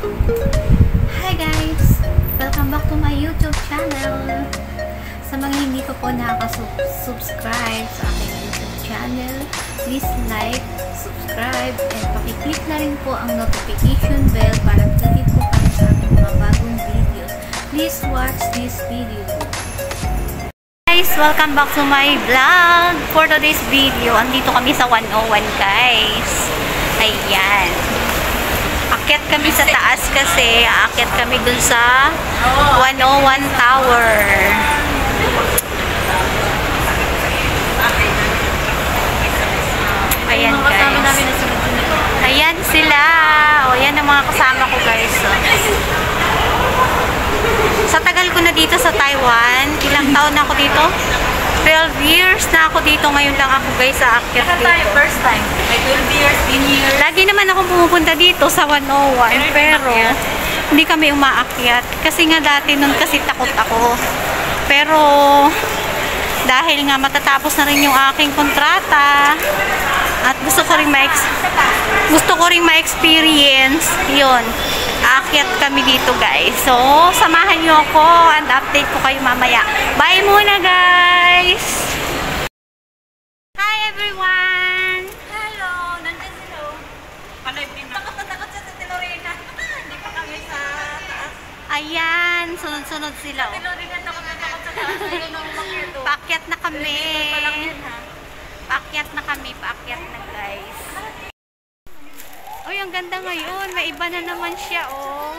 Hi guys! Welcome back to my YouTube channel. Sa mga hindi pa po nakaka-subscribe sa aking YouTube channel, please like, subscribe, and pakiclick na rin po ang notification bell para updated po kayo sa aking mga bagong videos. Please watch this video. Guys, welcome back to my vlog. For today's video, andito kami sa 101 guys. Ayan. Akyat kami sa taas kasi aakyat kami dun sa 101 Tower. Ayan guys. Ayan sila. O, yan ang mga kasama ko guys. Sa tagal ko na dito sa Taiwan, ilang taon na ako dito? 12 years na ako dito. Ngayon lang ako guys sa akyat dito. First time. May 12 years, 10 years. Lagi naman ako pumupunta dito sa 101. Pero hindi kami umaakyat. Kasi nga dati nun kasi takot ako. Pero dahil nga matatapos na rin yung aking kontrata at gusto ko ring ma-experience yun, aakyat kami dito guys. So samahan nyo ako and update ko kayo mamaya. Bye muna guys. Hi everyone. Hello, nandiyan sila. Panay din na. Takot siya sa Tilorena. Hindi pa kami sa taas. Ayan, sunod-sunod sila. Tilorena, takot sa taas. Ayun ang makito. Paakyat na kami. Paakyat na guys. Uy, ang ganda ngayon. May iba na naman siya, oh.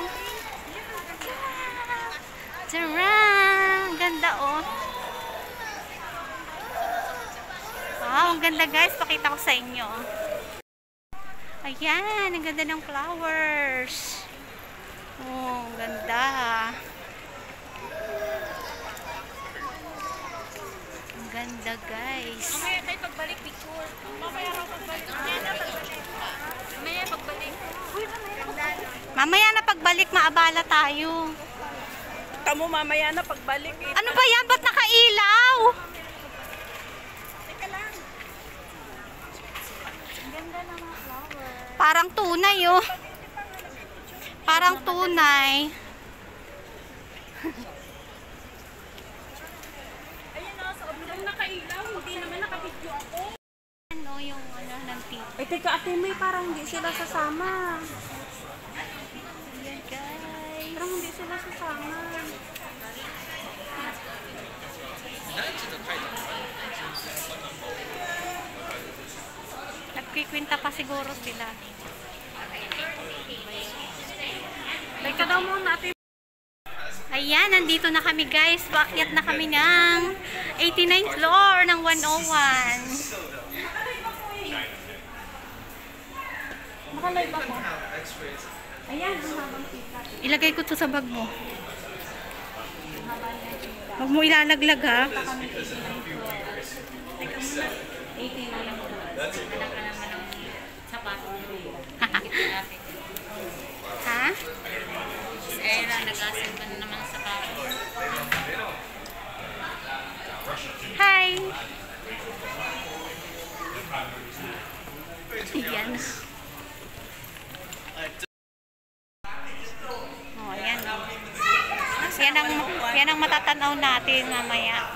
Tcharam! Ang ganda, oh. Wow, ang ganda guys. Pakita ko sa inyo. Ayan, ang ganda ng flowers. Oh, ang ganda. Ang ganda guys. Mamaya tayo pagbalik picture. Mamaya raw pagbalik. Mamaya pagbalik. Mamaya na pagbalik, maabala tayo. Tamo mamaya na pagbalik. Ano ba yan? Ba't nakailaw? Teka lang. Ganda ng mga flower. Parang tunay, oh. Parang tunay. Ayun na, sa oblang nakailaw. Hindi naman nakapidyo ako. Ano yung ano ng tito? Ay, teka, ate May, parang hindi sila sasama. Ayan guys. Parang hindi sila sasama. Nagkikwinta pa siguro sila. Like ka daw muna, ate. Ayan, nandito na kami guys. Paakyat na kami ng 89th floor ng 101. Nakalive ako. Ayan, Ilagay ko to sa bag mo. Huwag mo ilalaglag ha. Ha? Hi! Ayan. Oh, ayan. Yan ang matatanaw natin mamaya.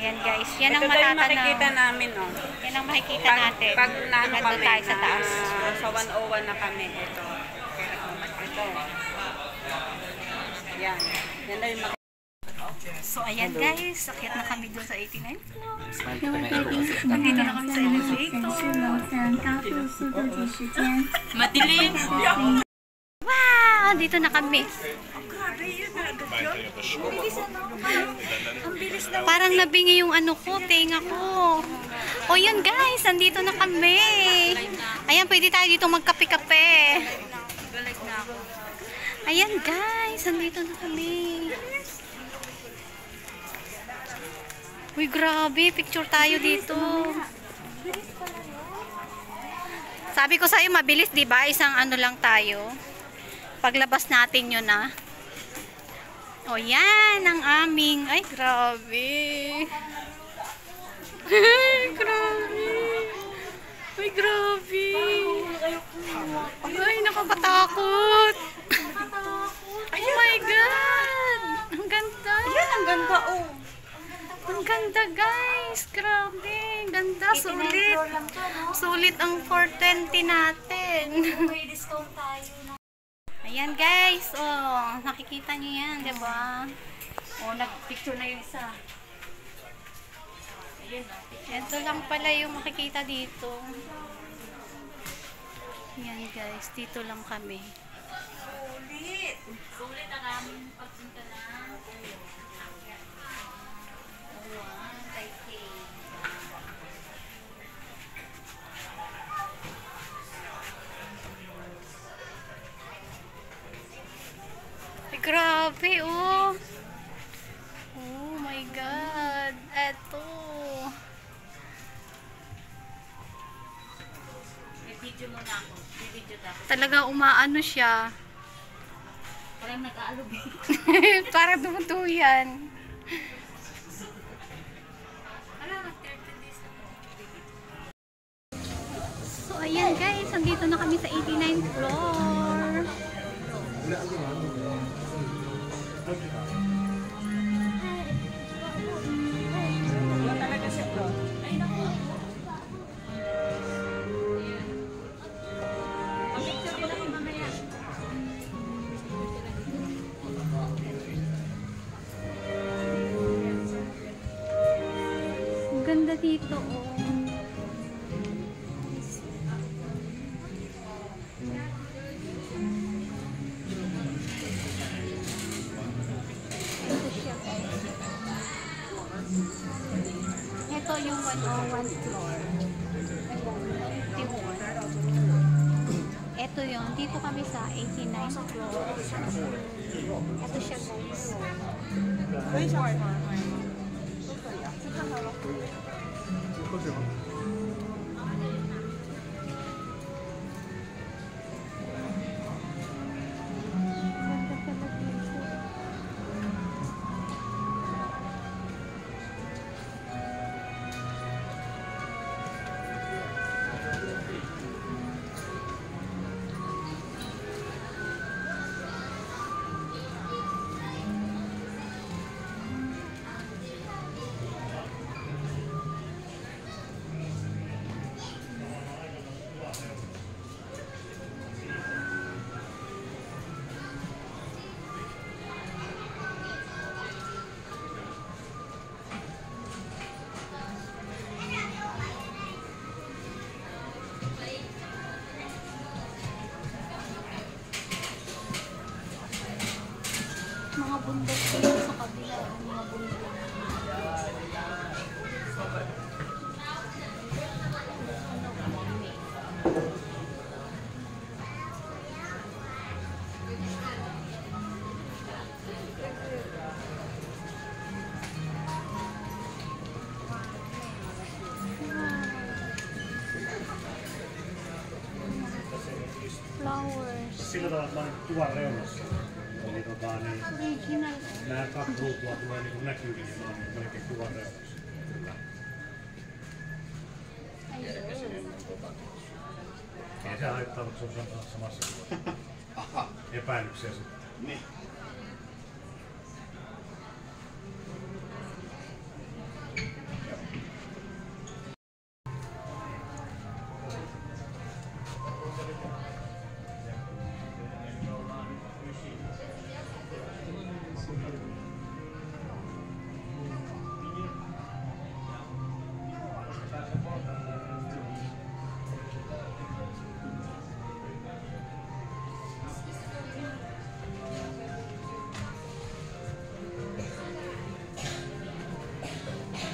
Yan guys, yan ang ito yung makikita matatanaw. namin, oh. Yan ang makikita natin. Pag naano Nandun kami, tayo sa taas. sa 101 na kami, ito. Ito. Yan. Yan na yung So ayan guys, akyat na kami doon sa 89th floor. Nandito na kami sa elevator. madilim. Wow! Dito na kami. Parang nabingi yung ano ko, tenga ko. O yun guys, nandito na kami. Ayan, pwede tayo dito magkape-kape. Ayan guys, nandito na kami. Uy, grabe, picture tayo dito. Sabi ko sa'yo, mabilis, diba? Isang ano lang tayo. Paglabas natin yun, ah. O, yan ang aming... Ay, grabe. Ay, grabe. Ay, grabe. Ay, nakabata. Nakakatakot. Oh my God! Ang ganda! Ayan, ang ganda, oh. Ang ganda, guys! Grabe! Ganda, sulit! Sulit ang 420 natin. May discount tayo na. Ayan, guys! Oh, nakikita niyo yan, diba? Oh, nag-picture na yung isa. Ayun, oh. Ito lang pala yung makikita dito. Yan, guys. Dito lang kami. Sulit! Sulit ang aming pagpunta na. Ay, grabe, oh! Oh my God! Eto! May video muna ako. May video tapos. Talaga umaano siya. Parang nag-aalubin. Para tumutuyan. So, ayan guys. Andito na kami sa 89th floor. Wala talaga siya to. Ay, naku. Pag-picture ko lang mamaya. Ang ganda dito, oh. Ito yung 101 floor. 81. Ito yung, dito kami sa 89th floor. Ito siya guys. Ganda pala dito. Mga bundok dito sa kabila. Mga bundok. Flowers. Sillä tavalla, että mä olen tuvan reunassa. Eli niin, Original. nämä kaksi ruutua tulee niin näkyviin, ja mä olen melkein tuvan reunassa. Kyllä. Ei se haittaa, mutta se on samassa kuvassa. Epäilyksiä sitten. Niin.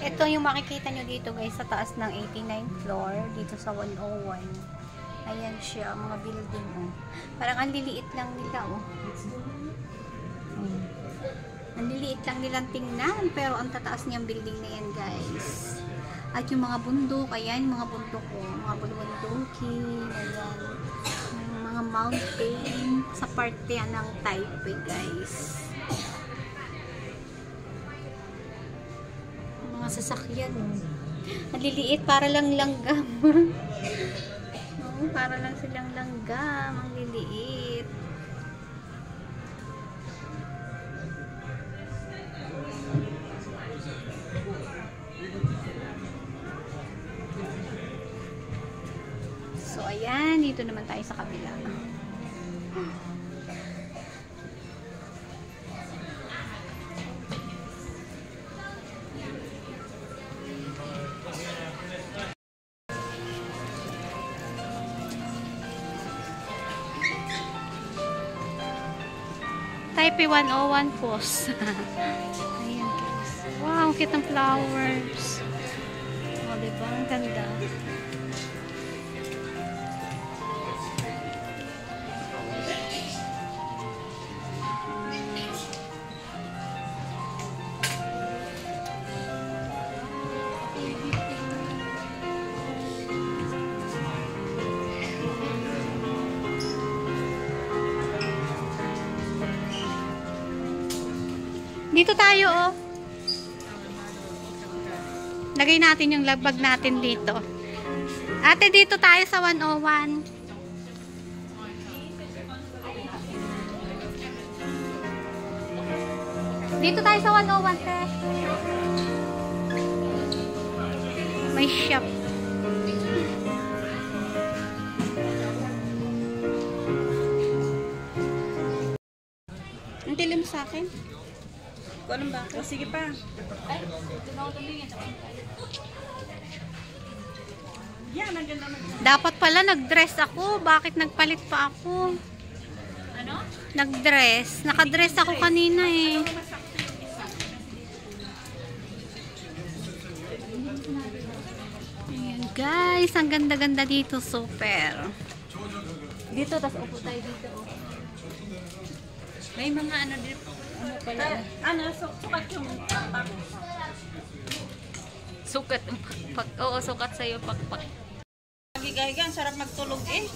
Ito yung makikita nyo dito guys sa taas ng 89th floor dito sa 101. Ayan siya, mga building oh. Parang ang liliit lang nila oh. Ang liliit lang nilang tingnan pero ang tataas niyang building na yan guys. At yung mga bundok, ayan mga bundok oh, mga bulundukin, ayan. Yung mga mountain sa parte yan ng Taipei guys. Mga sasakyan. Ang liliit para lang langgam. Oh, para lang silang langgam. Ang liliit. So, ayan. Dito naman tayo sa kabila. Taipei 101 Post. Ayan guys. Wow, ang cute ng flowers. O, diba? Ang ganda. Dito tayo, oh. Lagay natin yung lagbag natin dito. Ate, dito tayo sa 101. Dito tayo sa 101, te. May shop. Ang dilim sa akin. Kung anong ba? O, sige pa. Yan, ang ganda na. Dapat pala nag-dress ako. Bakit nagpalit pa ako? Ano? Nag-dress. Naka-dress ako kanina eh. Ayan guys, ang ganda-ganda dito. Super. Dito, tas upo tayo dito. Oh. May mga ano dito. Ano pala? Sukat yung pakpak. Sukat. Oo, sukat sa'yo pakpak. Higa-higa, ang sarap magtulog eh.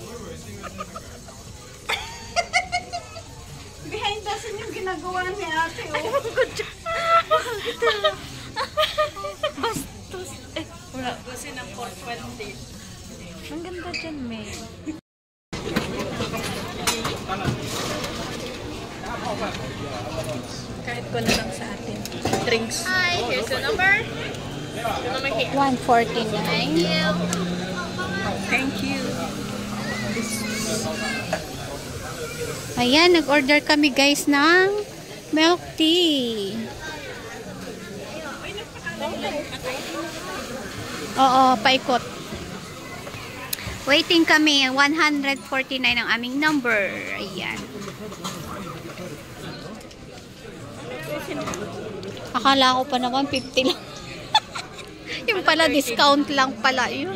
Behind the scene yung ginagawa ni ate, oh. Bastos. Eh, wala. Kasi ng 420. Ang ganda dyan, May. Kahit ko na lang sa atin. Drinks. Hi, here's the number. The number here. 149. Thank you. Ayan, nag-order kami guys ng milk tea. Oo, paikot. Waiting kami. 149 ang aming number. Ayan. Akala ko pa naman 50 lang. Yung pala discount lang pala yun.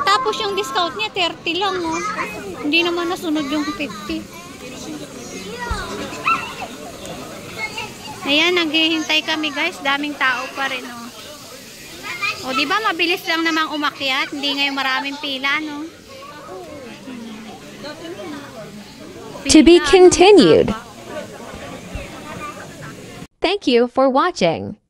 Tapos yung discount niya 30 lang, oh. Hindi naman nasunod yung 50. Ayan, naghihintay kami guys. Daming tao pa rin, oh. O, di ba mabilis lang namang umakyat? Hindi ngayon maraming pila, no? To be continued. Thank you for watching.